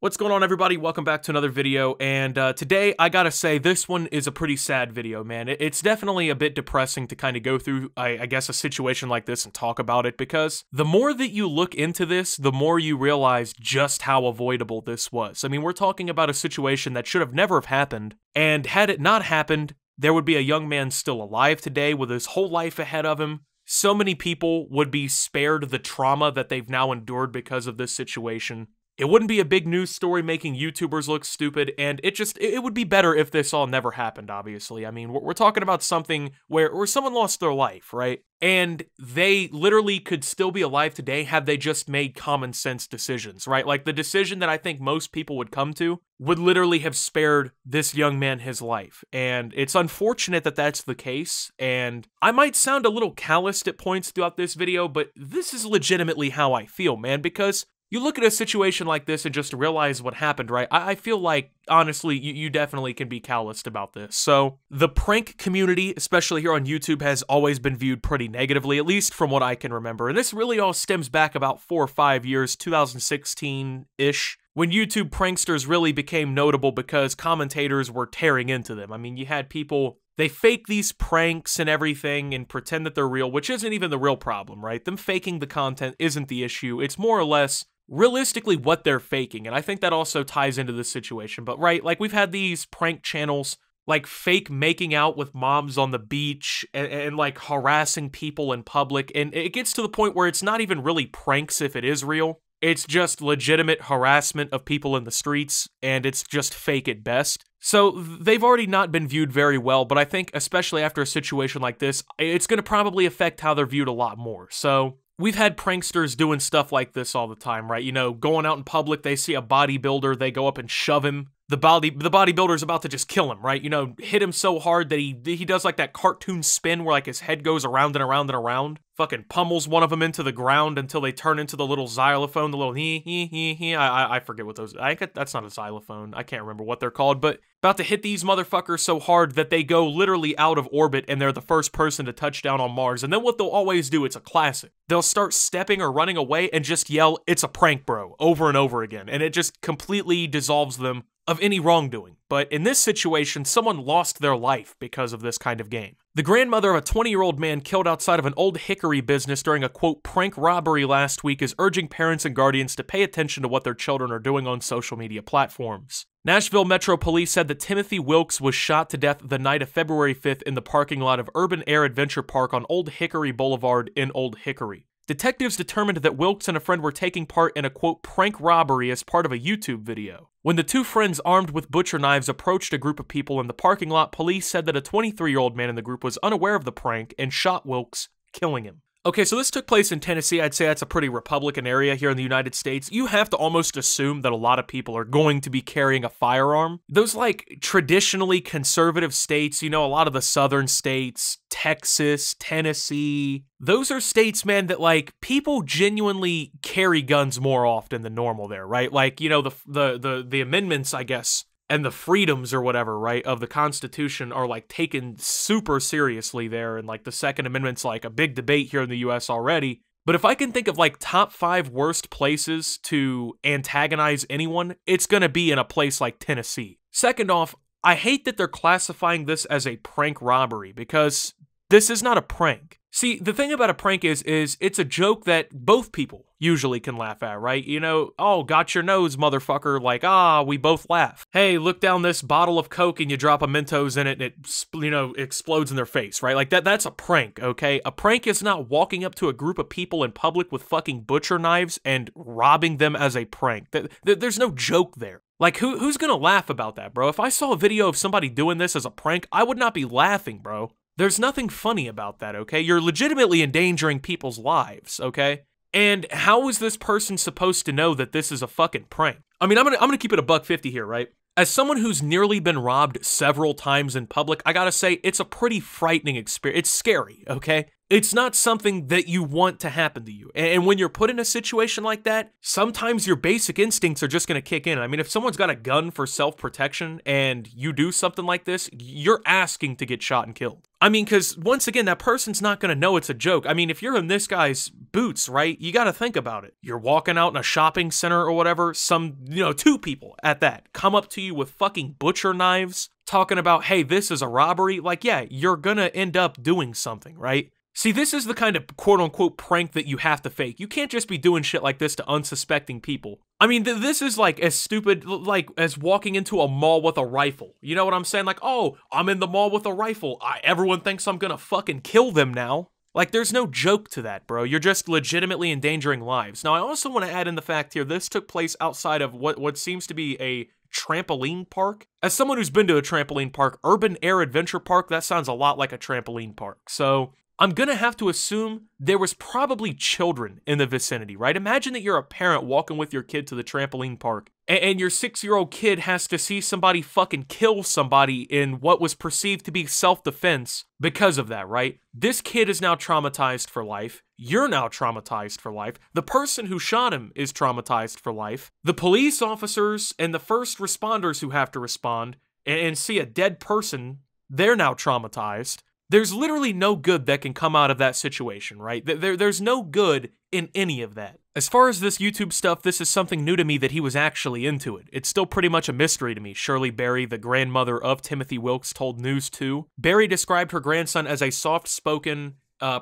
What's going on, everybody? Welcome back to another video, and today I gotta say this one is a pretty sad video, man. It's definitely a bit depressing to kind of go through, I guess, a situation like this and talk about it, because the more that you look into this, the more you realize just how avoidable this was. I mean, we're talking about a situation that should have never have happened, and had it not happened, there would be a young man still alive today with his whole life ahead of him. So many people would be spared the trauma that they've now endured because of this situation. It wouldn't be a big news story making YouTubers look stupid, and it would be better if this all never happened, obviously. I mean, we're talking about something where someone lost their life, right? And they literally could still be alive today had they just made common sense decisions, right? Like, the decision that I think most people would come to would literally have spared this young man his life. And it's unfortunate that that's the case, and I might sound a little calloused at points throughout this video, but this is legitimately how I feel, man, because you look at a situation like this and just realize what happened, right? I feel like, honestly, you definitely can be calloused about this. So, the prank community, especially here on YouTube, has always been viewed pretty negatively, at least from what I can remember. And this really all stems back about 4 or 5 years, 2016-ish, when YouTube pranksters really became notable because commentators were tearing into them. I mean, you had people, they fake these pranks and everything and pretend that they're real, which isn't even the real problem, right? Them faking the content isn't the issue. It's more or less realistically what they're faking, and I think that also ties into this situation. But right, like, we've had these prank channels like fake making out with moms on the beach and like harassing people in public, and it gets to the point where it's not even really pranks if it is real. It's just legitimate harassment of people in the streets, and it's just fake at best. So they've already not been viewed very well, but I think especially after a situation like this, it's going to probably affect how they're viewed a lot more. So we've had pranksters doing stuff like this all the time, right? You know, going out in public, they see a bodybuilder, they go up and shove him. The bodybuilder's about to just kill him, right? You know, hit him so hard that he does like that cartoon spin where like his head goes around and around and around. Fucking pummels one of them into the ground until they turn into the little xylophone, the little I forget what those, that's not a xylophone. I can't remember what they're called, but about to hit these motherfuckers so hard that they go literally out of orbit and they're the first person to touch down on Mars. And then what they'll always do, it's a classic, they'll start stepping or running away and just yell, "It's a prank, bro," over and over again. And it just completely dissolves them of any wrongdoing. But in this situation, someone lost their life because of this kind of game. The grandmother of a 20-year-old man killed outside of an Old Hickory business during a, quote, prank robbery last week is urging parents and guardians to pay attention to what their children are doing on social media platforms. Nashville Metro Police said that Timothy Wilkes was shot to death the night of February 5th in the parking lot of Urban Air Adventure Park on Old Hickory Boulevard in Old Hickory. Detectives determined that Wilkes and a friend were taking part in a, quote, prank robbery as part of a YouTube video. When the two friends armed with butcher knives approached a group of people in the parking lot, police said that a 23-year-old man in the group was unaware of the prank and shot Wilkes, killing him. Okay, so this took place in Tennessee. I'd say that's a pretty Republican area here in the United States. You have to almost assume that a lot of people are going to be carrying a firearm. Those, like, traditionally conservative states, you know, a lot of the southern states, Texas, Tennessee, those are states, man, that, like, people genuinely carry guns more often than normal there, right? Like, you know, the amendments, I guess, and the freedoms or whatever, right, of the Constitution are, like, taken super seriously there, and, like, the Second Amendment's, like, a big debate here in the U.S. already. But if I can think of, like, top 5 worst places to antagonize anyone, it's gonna be in a place like Tennessee. Second off, I hate that they're classifying this as a prank robbery, because this is not a prank. See, the thing about a prank is it's a joke that both people usually can laugh at, right? You know, "Oh, got your nose, motherfucker," like, we both laugh. "Hey, look down this bottle of Coke," and you drop a Mentos in it and it, you know, explodes in their face, right? Like, that's a prank, okay? A prank is not walking up to a group of people in public with fucking butcher knives and robbing them as a prank. There's no joke there. Like, who's gonna laugh about that, bro? If I saw a video of somebody doing this as a prank, I would not be laughing, bro. There's nothing funny about that, okay? You're legitimately endangering people's lives, okay? And how is this person supposed to know that this is a fucking prank? I mean, I'm gonna keep it a $1.50 here, right? As someone who's nearly been robbed several times in public, I gotta say, it's a pretty frightening experience. It's scary, okay? It's not something that you want to happen to you. And when you're put in a situation like that, sometimes your basic instincts are just going to kick in. I mean, if someone's got a gun for self-protection and you do something like this, you're asking to get shot and killed. I mean, because once again, that person's not going to know it's a joke. I mean, if you're in this guy's boots, right, you got to think about it. You're walking out in a shopping center or whatever, two people at that come up to you with fucking butcher knives, talking about, hey, this is a robbery. Like, yeah, you're going to end up doing something, right? See, this is the kind of quote-unquote prank that you have to fake. You can't just be doing shit like this to unsuspecting people. I mean, this is like as stupid like as walking into a mall with a rifle. You know what I'm saying? Like, oh, I'm in the mall with a rifle. Everyone thinks I'm gonna fucking kill them now. Like, there's no joke to that, bro. You're just legitimately endangering lives. Now, I also want to add in the fact here, this took place outside of what seems to be a trampoline park. As someone who's been to a trampoline park, Urban Air Adventure Park, that sounds a lot like a trampoline park. So I'm gonna have to assume there was probably children in the vicinity, right? Imagine that you're a parent walking with your kid to the trampoline park, and your 6-year-old kid has to see somebody fucking kill somebody in what was perceived to be self-defense because of that, right? This kid is now traumatized for life. You're now traumatized for life. The person who shot him is traumatized for life. The police officers and the first responders who have to respond and see a dead person, they're now traumatized. There's literally no good that can come out of that situation, right? There's no good in any of that. As far as this YouTube stuff, this is something new to me that he was actually into it. It's still pretty much a mystery to me. Shirley Berry, the grandmother of Timothy Wilkes, told News 2. Berry described her grandson as a soft-spoken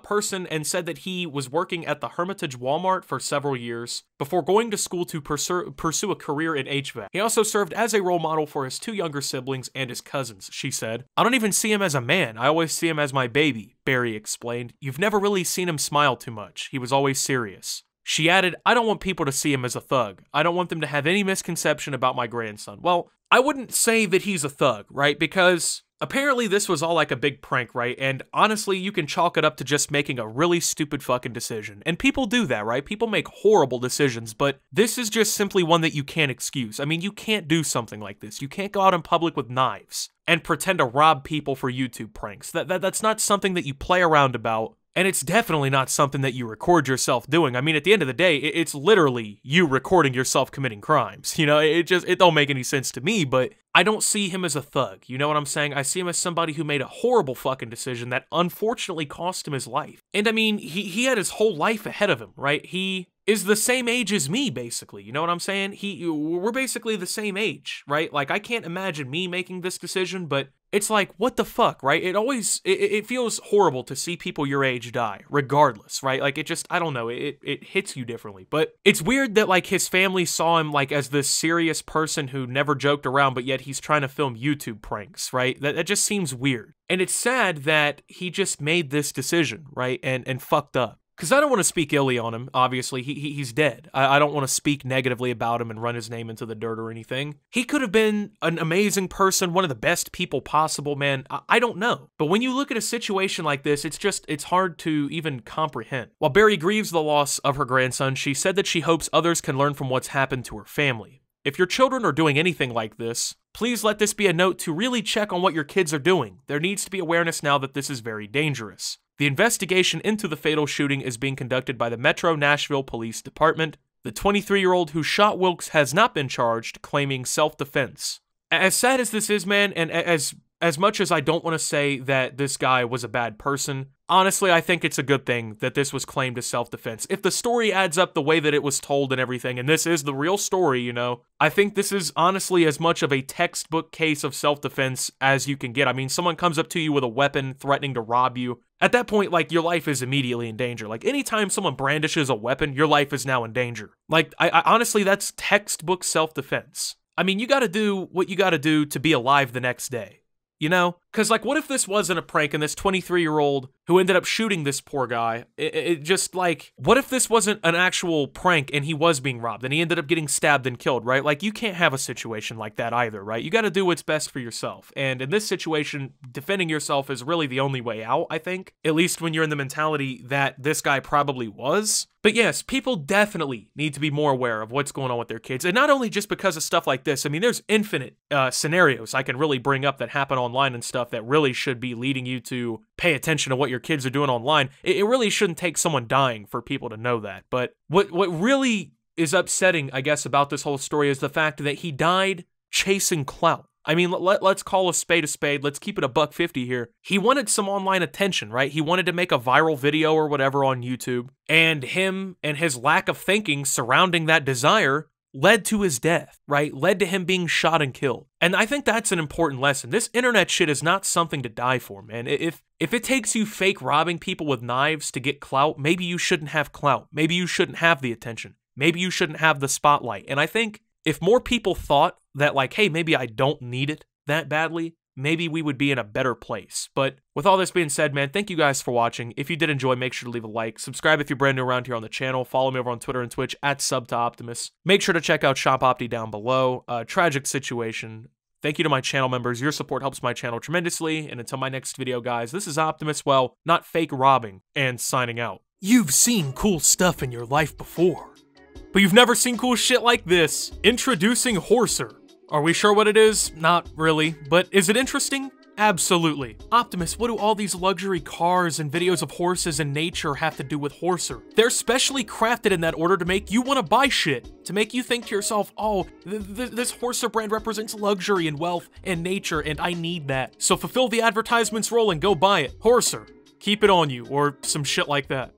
person and said that he was working at the Hermitage Walmart for several years before going to school to pursue a career in HVAC. He also served as a role model for his 2 younger siblings and his cousins, she said. I don't even see him as a man. I always see him as my baby, Berry explained. You've never really seen him smile too much. He was always serious. She added, I don't want people to see him as a thug. I don't want them to have any misconception about my grandson. Well, I wouldn't say that he's a thug, right? Because apparently this was all like a big prank, right? And honestly, you can chalk it up to just making a really stupid fucking decision. And people do that, right? People make horrible decisions, but this is just simply one that you can't excuse. I mean, you can't do something like this. You can't go out in public with knives and pretend to rob people for YouTube pranks. That's not something that you play around about. And it's definitely not something that you record yourself doing. I mean, at the end of the day, it's literally you recording yourself committing crimes. You know, it don't make any sense to me, but I don't see him as a thug. You know what I'm saying? I see him as somebody who made a horrible fucking decision that unfortunately cost him his life. And I mean, he had his whole life ahead of him, right? He is the same age as me, basically. You know what I'm saying? We're basically the same age, right? Like, I can't imagine me making this decision, but it's like, what the fuck, right? It feels horrible to see people your age die, regardless, right? Like, I don't know, it hits you differently. But it's weird that, like, his family saw him, like, as this serious person who never joked around, but yet he's trying to film YouTube pranks, right? That just seems weird. And it's sad that he just made this decision, right? And fucked up. Because I don't want to speak illy on him, obviously. He's dead. I don't want to speak negatively about him and run his name into the dirt or anything. He could have been an amazing person, one of the best people possible, man. I don't know. But when you look at a situation like this, it's hard to even comprehend. While Berry grieves the loss of her grandson, she said that she hopes others can learn from what's happened to her family. If your children are doing anything like this, please let this be a note to really check on what your kids are doing. There needs to be awareness now that this is very dangerous. The investigation into the fatal shooting is being conducted by the Metro Nashville Police Department. The 23-year-old who shot Wilkes has not been charged, claiming self-defense. As sad as this is, man, and as much as I don't want to say that this guy was a bad person, honestly, I think it's a good thing that this was claimed as self-defense. If the story adds up the way that it was told and everything, and this is the real story, you know, I think this is honestly as much of a textbook case of self-defense as you can get. I mean, someone comes up to you with a weapon threatening to rob you. At that point, like, your life is immediately in danger. Like, anytime someone brandishes a weapon, your life is now in danger. Like, I honestly, that's textbook self-defense. I mean, you gotta do what you gotta do to be alive the next day. You know? Because, like, what if this wasn't a prank and this 23-year-old who ended up shooting this poor guy, it just, like, what if this wasn't an actual prank and he was being robbed and he ended up getting stabbed and killed, right? Like, you can't have a situation like that either, right? You gotta do what's best for yourself. And in this situation, defending yourself is really the only way out, I think. At least when you're in the mentality that this guy probably was. But yes, people definitely need to be more aware of what's going on with their kids. And not only just because of stuff like this. I mean, there's infinite scenarios I can really bring up that happen online and stuff stuff that really should be leading you to pay attention to what your kids are doing online. It really shouldn't take someone dying for people to know that. But what really is upsetting, I guess, about this whole story is the fact that he died chasing clout. I mean, let's call a spade a spade. Let's keep it $1.50 here. He wanted some online attention, right? He wanted to make a viral video or whatever on YouTube. And him and his lack of thinking surrounding that desire led to his death, right? Led to him being shot and killed. And I think that's an important lesson. This internet shit is not something to die for, man. If it takes you fake robbing people with knives to get clout, maybe you shouldn't have clout. Maybe you shouldn't have the attention. Maybe you shouldn't have the spotlight. And I think if more people thought that, like, hey, maybe I don't need it that badly, maybe we would be in a better place. But with all this being said, man, thank you guys for watching. If you did enjoy, make sure to leave a like. Subscribe if you're brand new around here on the channel. Follow me over on Twitter and Twitch at @SubToOptimus. Make sure to check out Shop Opti down below. Tragic situation. Thank you to my channel members. Your support helps my channel tremendously. And until my next video, guys, this is Optimus, well, not fake robbing, and signing out. You've seen cool stuff in your life before, but you've never seen cool shit like this. Introducing Horser. Are we sure what it is? Not really. But is it interesting? Absolutely. Optimus, what do all these luxury cars and videos of horses and nature have to do with Horser? They're specially crafted in that order to make you want to buy shit. To make you think to yourself, oh, this Horser brand represents luxury and wealth and nature, and I need that. So fulfill the advertisement's role and go buy it. Horser, keep it on you, or some shit like that.